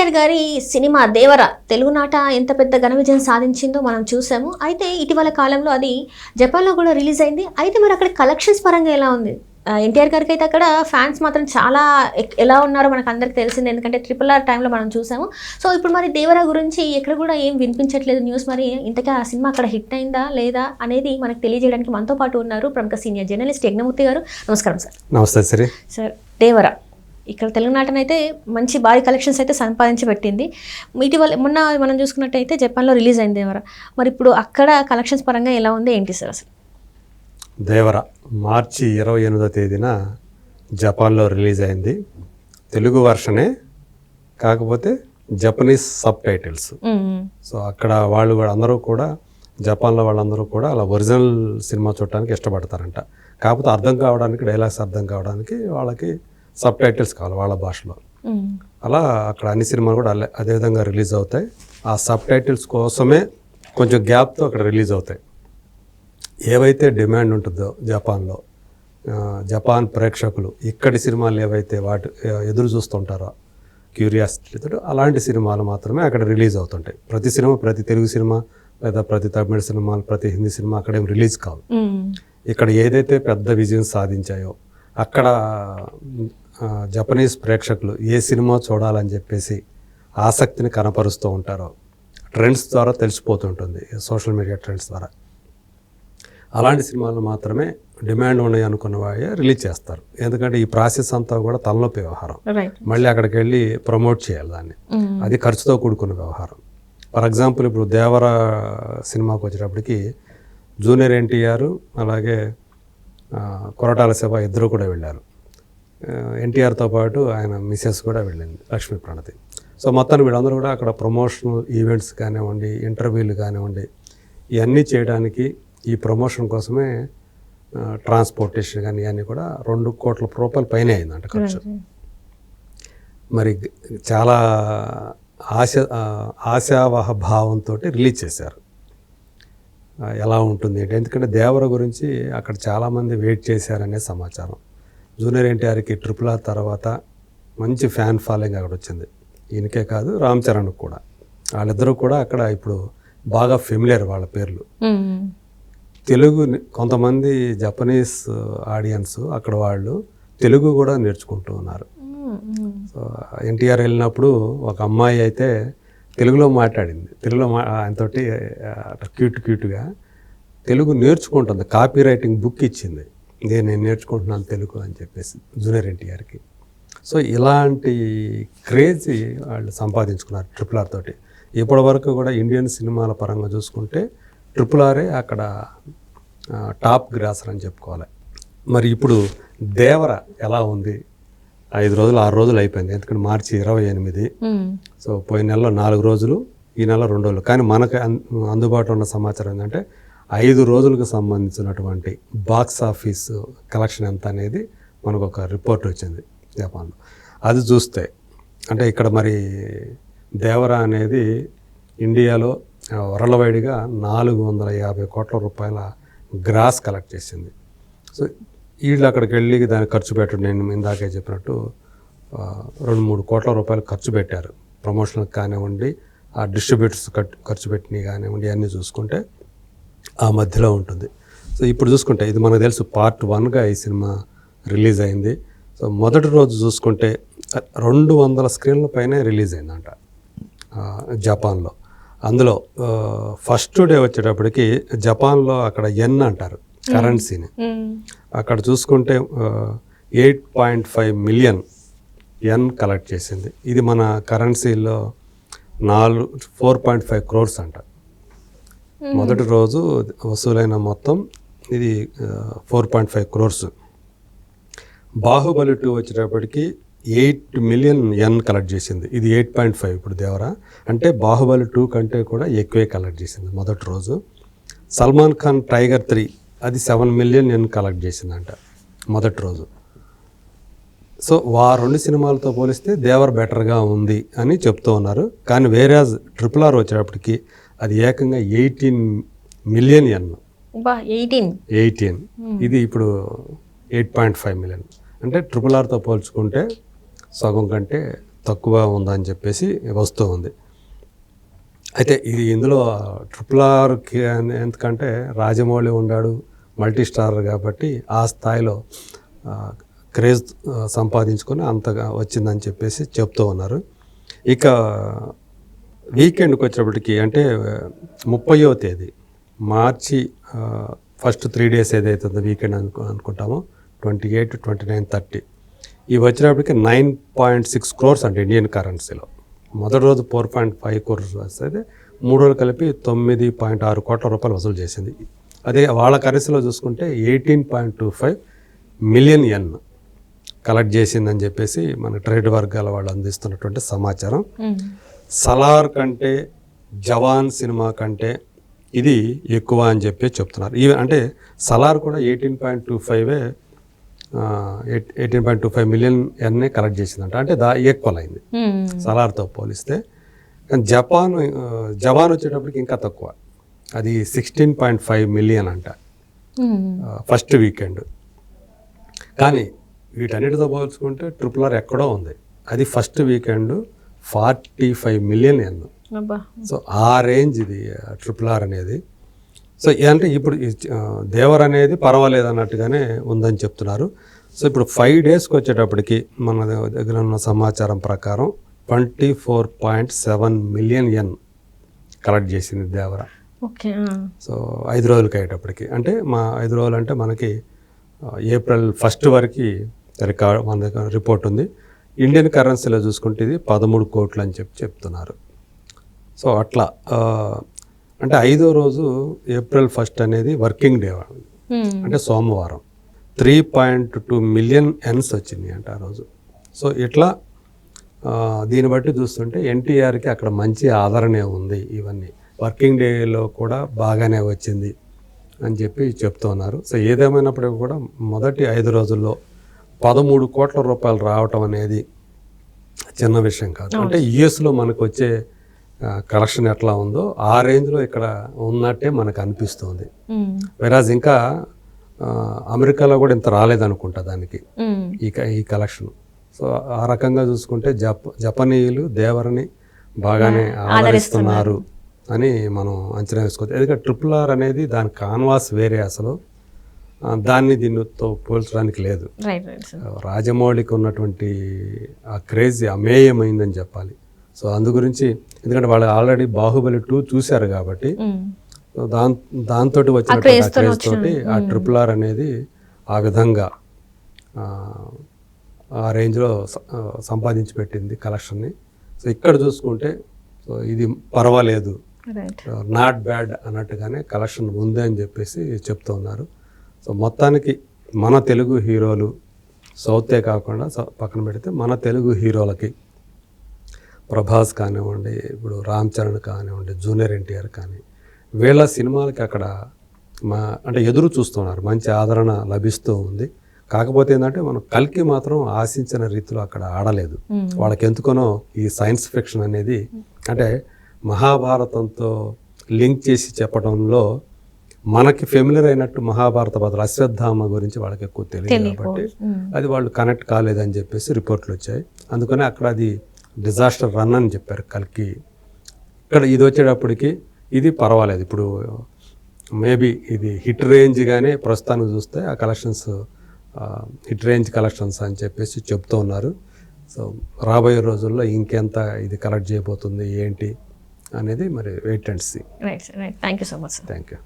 ఎన్టీఆర్ గారి సినిమా దేవర తెలుగునాట ఎంత పెద్ద ఘన విజయం సాధించిందో మనం చూసాము. అయితే ఇటీవల కాలంలో అది జపాన్లో కూడా రిలీజ్ అయింది. అయితే మరి అక్కడ కలెక్షన్స్ పరంగా ఎలా ఉంది? ఎన్టీఆర్ గారికి అయితే అక్కడ ఫ్యాన్స్ మాత్రం చాలా ఎలా ఉన్నారో మనకు అందరికి తెలిసింది, ఎందుకంటే RRR టైంలో మనం చూసాము. సో ఇప్పుడు మరి దేవర గురించి ఎక్కడ కూడా ఏం వినిపించట్లేదు న్యూస్. మరి ఇంతగా ఆ సినిమా అక్కడ హిట్ అయిందా లేదా అనేది మనకు తెలియజేయడానికి మనతో పాటు ఉన్నారు ప్రముఖ సీనియర్ జర్నలిస్ట్ యజ్ఞమూర్తి గారు. నమస్కారం సార్. నమస్తే సరే సార్. దేవర ఇక్కడ తెలుగునాటనైతే మంచి భారీ కలెక్షన్స్ అయితే సంపాదించి పెట్టింది. ఇటీవల మొన్న మనం చూసుకున్నట్టయితే జపాన్లో రిలీజ్ అయింది దేవర. మరి ఇప్పుడు అక్కడ కలెక్షన్స్ పరంగా ఎలా ఉంది ఏంటి సార్ అసలు? దేవర మార్చి 28వ తేదీన జపాన్లో రిలీజ్ అయింది. తెలుగు వర్షనే, కాకపోతే జపనీస్ సబ్ టైటిల్స్. సో అక్కడ వాళ్ళు కూడా అందరూ కూడా జపాన్లో వాళ్ళందరూ కూడా అలా ఒరిజినల్ సినిమా చూడటానికి ఇష్టపడతారంట. కాకపోతే అర్థం కావడానికి, డైలాగ్స్ అర్థం కావడానికి వాళ్ళకి సబ్ టైటిల్స్ కావాలి వాళ్ళ భాషలో. అలా అక్కడ అన్ని సినిమాలు కూడా అదేవిధంగా రిలీజ్ అవుతాయి. ఆ సబ్ టైటిల్స్ కోసమే కొంచెం గ్యాప్తో అక్కడ రిలీజ్ అవుతాయి. ఏవైతే డిమాండ్ ఉంటుందో జపాన్లో, జపాన్ ప్రేక్షకులు ఇక్కడి సినిమాలు ఏవైతే వాటి ఎదురు చూస్తుంటారో క్యూరియాసిటీతో, అలాంటి సినిమాలు మాత్రమే అక్కడ రిలీజ్ అవుతుంటాయి. ప్రతి సినిమా, ప్రతి తెలుగు సినిమా లేదా ప్రతి తమిళ సినిమాలు, ప్రతి హిందీ సినిమా అక్కడేం రిలీజ్ కావు. ఇక్కడ ఏదైతే పెద్ద విజయం సాధించాయో అక్కడ జపనీస్ ప్రేక్షకులు ఏ సినిమా చూడాలని చెప్పేసి ఆసక్తిని కనపరుస్తూ ఉంటారో ట్రెండ్స్ ద్వారా తెలిసిపోతుంటుంది, సోషల్ మీడియా ట్రెండ్స్ ద్వారా. అలాంటి సినిమాలు మాత్రమే డిమాండ్ ఉన్నాయి అనుకున్న వాడే రిలీజ్ చేస్తారు. ఎందుకంటే ఈ ప్రాసెస్ అంతా కూడా తలనొప్పి వ్యవహారం. మళ్ళీ అక్కడికి వెళ్ళి ప్రమోట్ చేయాలి దాన్ని, అది ఖర్చుతో కూడుకున్న వ్యవహారం. ఫర్ ఎగ్జాంపుల్ ఇప్పుడు దేవర సినిమాకి వచ్చేటప్పటికి జూనియర్ ఎన్టీఆర్ అలాగే కొరటాల శివ ఇద్దరు కూడా వెళ్ళారు. ఎన్టీఆర్తో పాటు ఆయన మిసెస్ కూడా వెళ్ళింది, లక్ష్మీ ప్రణతి. సో మొత్తాన్ని వీళ్ళందరూ కూడా అక్కడ ప్రమోషనల్ ఈవెంట్స్ కానివ్వండి, ఇంటర్వ్యూలు కానివ్వండి, ఇవన్నీ చేయడానికి ఈ ప్రమోషన్ కోసమే ట్రాన్స్పోర్టేషన్ కానీ ఇవన్నీ కూడా 2 కోట్ల రూపాయల పైనే అయిందంట ఖర్చు. మరి చాలా ఆశావహ భావంతో రిలీజ్ చేశారు. ఎలా ఉంటుంది అంటే, ఎందుకంటే దేవర గురించి అక్కడ చాలామంది వెయిట్ చేశారనే సమాచారం. జూనియర్ ఎన్టీఆర్కి RRR తర్వాత మంచి ఫ్యాన్ ఫాలోయింగ్ అక్కడ వచ్చింది. ఈయనకే కాదు, రామ్ చరణ్కి కూడా. వాళ్ళిద్దరూ కూడా అక్కడ ఇప్పుడు బాగా ఫెమిలియర్ వాళ్ళ పేర్లు. తెలుగు కొంతమంది జపనీస్ ఆడియన్స్ అక్కడ వాళ్ళు తెలుగు కూడా నేర్చుకుంటూ ఉన్నారు. సో ఎన్టీఆర్ వెళ్ళినప్పుడు ఒక అమ్మాయి అయితే తెలుగులో మాట్లాడింది. తెలుగులో ఆయనతోటి క్యూట్గా తెలుగు నేర్చుకుంటుంది. కాపీ రైటింగ్ బుక్ ఇచ్చింది, నేను నేర్చుకుంటున్నాను తెలుగు అని చెప్పేసి జూనియర్ ఎన్టీఆర్కి. సో ఇలాంటి క్రేజీ వాళ్ళు సంపాదించుకున్నారు RRR తోటి. ఇప్పటి వరకు కూడా ఇండియన్ సినిమాల పరంగా చూసుకుంటే RRR అక్కడ టాప్ గ్రాసర్ అని చెప్పుకోవాలి. మరి ఇప్పుడు దేవర ఎలా ఉంది? 5 రోజులు 6 రోజులు అయిపోయింది. ఎందుకంటే మార్చి 28. సో పోయిన నెలలో 4 రోజులు, ఈ నెల 2 రోజులు. కానీ మనకు అందుబాటులో ఉన్న సమాచారం ఏంటంటే 5 రోజులకు సంబంధించినటువంటి బాక్స్ ఆఫీస్ కలెక్షన్ ఎంత అనేది మనకు ఒక రిపోర్ట్ వచ్చింది జపాన్లో. అది చూస్తే అంటే ఇక్కడ మరి దేవర అనేది ఇండియాలో వరల్డ్వైడ్గా 450 కోట్ల రూపాయల గ్రాస్ కలెక్ట్ చేసింది. సో వీళ్ళు అక్కడికి వెళ్ళి దానికి ఖర్చు పెట్టడం, నేను ఇందాకే చెప్పినట్టు 2-3 కోట్ల రూపాయలు ఖర్చు పెట్టారు. ప్రమోషన్కి కానివ్వండి, ఆ డిస్ట్రిబ్యూటర్స్ ఖర్చు పెట్టినవి కానివ్వండి, అన్నీ చూసుకుంటే ఆ మధ్యలో ఉంటుంది. సో ఇప్పుడు చూసుకుంటే ఇది మనకు తెలుసు, పార్ట్ 1గా ఈ సినిమా రిలీజ్ అయింది. సో మొదటి రోజు చూసుకుంటే 200 స్క్రీన్ల పైనే రిలీజ్ అయిందంట జపాన్లో. అందులో ఫస్ట్ డే వచ్చేటప్పటికి జపాన్లో అక్కడ ఎన్ అంటారు కరెన్సీని. అక్కడ చూసుకుంటే 8.5 మిలియన్ ఎన్ కలెక్ట్ చేసింది. ఇది మన కరెన్సీలో 4.5 crores అంట. మొదటి రోజు వసూలైన మొత్తం ఇది 4.5 crores. బాహుబలి 2 వచ్చేటప్పటికి 8 మిలియన్ ఎన్ కలెక్ట్ చేసింది. ఇది 8.5 ఇప్పుడు దేవర. అంటే బాహుబలి 2 కంటే కూడా ఎక్కువే కలెక్ట్ చేసింది మొదటి రోజు. సల్మాన్ ఖాన్ టైగర్ 3 అది 7 మిలియన్ ఎన్ కలెక్ట్ చేసిందంట మొదటి రోజు. సో 2 సినిమాలతో పోలిస్తే దేవర్ బెటర్గా ఉంది అని చెప్తూ ఉన్నారు. కానీ వేరేజ్ RRR వచ్చేటప్పటికి అది ఏకంగా 18 మిలియన్ ఎన్. 18. ఇది ఇప్పుడు 8.5 మిలియన్. అంటే RRRతో పోల్చుకుంటే సగం కంటే తక్కువ ఉందని చెప్పేసి వస్తూ ఉంది. అయితే ఇది ఇందులో RRRకి ఎందుకంటే రాజమౌళి ఉన్నాడు, మల్టీ స్టార్ కాబట్టి ఆ స్థాయిలో క్రేజ్ సంపాదించుకొని అంతగా వచ్చిందని చెప్పేసి చెప్తూ ఉన్నారు. ఇక వీకెండ్కి వచ్చేప్పటికి అంటే 30వ తేదీ మార్చి ఫస్ట్ 3 days ఏదైతుందో వీకెండ్ అనుకుంటామో 28, 29, 30 ఇవి వచ్చినప్పటికి 9.6 crores అంటే ఇండియన్ కరెన్సీలో. మొదటి రోజు 4.5 crores వస్తే 3 రోజులు కలిపి 9.6 కోట్ల రూపాయలు వసూలు చేసింది. అదే వాళ్ళ కరెన్సీలో చూసుకుంటే 18.25 మిలియన్ yen కలెక్ట్ చేసిందని చెప్పేసి మన ట్రేడ్ వర్గాల వాళ్ళు అందిస్తున్నటువంటి సమాచారం. సలార్ కంటే జవాన్ సినిమా కంటే ఇది ఎక్కువ అని చెప్పి చెప్తున్నారు. అంటే సలార్ కూడా 18.25 మిలియన్ yen కలెక్ట్ చేసిందంట. అంటే ఈక్వల్ అయింది సలార్తో పోలిస్తే. కానీ జవాన్ వచ్చేటప్పటికి ఇంకా తక్కువ, అది 16.5 మిలియన్ అంట ఫస్ట్ వీకెండ్. కానీ వీటన్నిటితో పోల్చుకుంటే RRR ఎక్కడో ఉంది, అది first weekend 45 million yen. So ఆ రేంజ్ ఇది RRR అనేది. సో అంటే ఇప్పుడు దేవర్ అనేది పర్వాలేదు అన్నట్టుగానే ఉందని చెప్తున్నారు. సో ఇప్పుడు 5 daysకి వచ్చేటప్పటికి మన దగ్గర ఉన్న సమాచారం ప్రకారం 24.7 మిలియన్ yen కలెక్ట్ చేసింది దేవర. సో 5 రోజులకి అయ్యేటప్పటికి, అంటే 5 రోజులు అంటే మనకి ఏప్రిల్ 1 వరకు మన దగ్గర రిపోర్ట్ ఉంది. ఇండియన్ కరెన్సీలో చూసుకుంటే ఇది 13 కోట్లు అని చెప్తున్నారు. సో అట్లా అంటే 5వ రోజు ఏప్రిల్ 1 అనేది వర్కింగ్ డే, అంటే సోమవారం 3.2 మిలియన్ yen వచ్చింది అంట ఆ రోజు. సో ఇట్లా దీన్ని బట్టి చూస్తుంటే ఎన్టీఆర్కి అక్కడ మంచి ఆదరణే ఉంది. ఇవన్నీ వర్కింగ్ డేలో కూడా బాగానే వచ్చింది అని చెప్పి చెప్తున్నారు. సో ఏదేమైనప్పటికీ కూడా మొదటి 5 రోజుల్లో 13 కోట్ల రూపాయలు రావటం అనేది చిన్న విషయం కాదు. అంటే యుఎస్లో మనకు వచ్చే కలెక్షన్ ఎట్లా ఉందో ఆ రేంజ్లో ఇక్కడ ఉన్నట్టే మనకు అనిపిస్తుంది. వెరాజ్ ఇంకా అమెరికాలో కూడా ఇంత రాలేదనుకుంటా దానికి ఈ కలెక్షన్. సో ఆ రకంగా చూసుకుంటే జపనీయులు దేవరని బాగానే ఆదరిస్తున్నారు అని మనం అంచనా వేసుకోవచ్చు. ఎందుకంటే RRR అనేది దాని కాన్వాస్ వేరే, అసలు దాన్ని దీనితో పోల్చడానికి లేదు. రాజమౌళికి ఉన్నటువంటి ఆ క్రేజ్ అమేయమైందని చెప్పాలి. సో అందు గురించి, ఎందుకంటే వాళ్ళు ఆల్రెడీ బాహుబలి 2 చూశారు కాబట్టి దాంతో వచ్చిన క్రేజ్ తోటి ఆ RRR అనేది ఆ విధంగా ఆ రేంజ్లో సంపాదించి పెట్టింది కలెక్షన్ని. సో ఇక్కడ చూసుకుంటే సో ఇది పర్వాలేదు, నాట్ బ్యాడ్ అన్నట్టుగానే కలెక్షన్ ఉంది అని చెప్పేసి చెప్తూ ఉన్నారు. సో మొత్తానికి మన తెలుగు హీరోలు, సౌతే కాకుండా పక్కన పెడితే మన తెలుగు హీరోలకి ప్రభాస్ కానివ్వండి, ఇప్పుడు రామ్ చరణ్ కానివ్వండి, జూనియర్ ఎన్టీఆర్ కానీ, వీళ్ళ సినిమాలకి అక్కడ అంటే ఎదురు చూస్తున్నారు, మంచి ఆదరణ లభిస్తూ ఉంది. కాకపోతే ఏంటంటే మనం కల్కి మాత్రం ఆశించిన రీతిలో అక్కడ ఆడలేదు. వాళ్ళకి ఎందుకనో ఈ సైన్స్ ఫిక్షన్ అనేది, అంటే మహాభారతంతో లింక్ చేసి చెప్పడంలో మనకి ఫెమిలియర్ అయినట్టు మహాభారత బదులు అశ్వత్థామ గురించి వాళ్ళకి ఎక్కువ తెలియదు కాబట్టి అది వాళ్ళు కనెక్ట్ కాలేదని చెప్పేసి రిపోర్ట్లు వచ్చాయి. అందుకని అక్కడ అది డిజాస్టర్ రన్ అని చెప్పారు కల్కి. ఇక్కడ ఇది వచ్చేటప్పటికి ఇది పర్వాలేదు. ఇప్పుడు మేబీ ఇది హిట్ రేంజ్గానే ప్రస్తుతానికి చూస్తే ఆ కలెక్షన్స్ హిట్ రేంజ్ కలెక్షన్స్ అని చెప్పేసి చెప్తూ ఉన్నారు. సో రాబోయే రోజుల్లో ఇంకెంత ఇది కలెక్ట్ చేయబోతుంది ఏంటి అనేది మరి wait and see. Right, thank you so much. Thank you.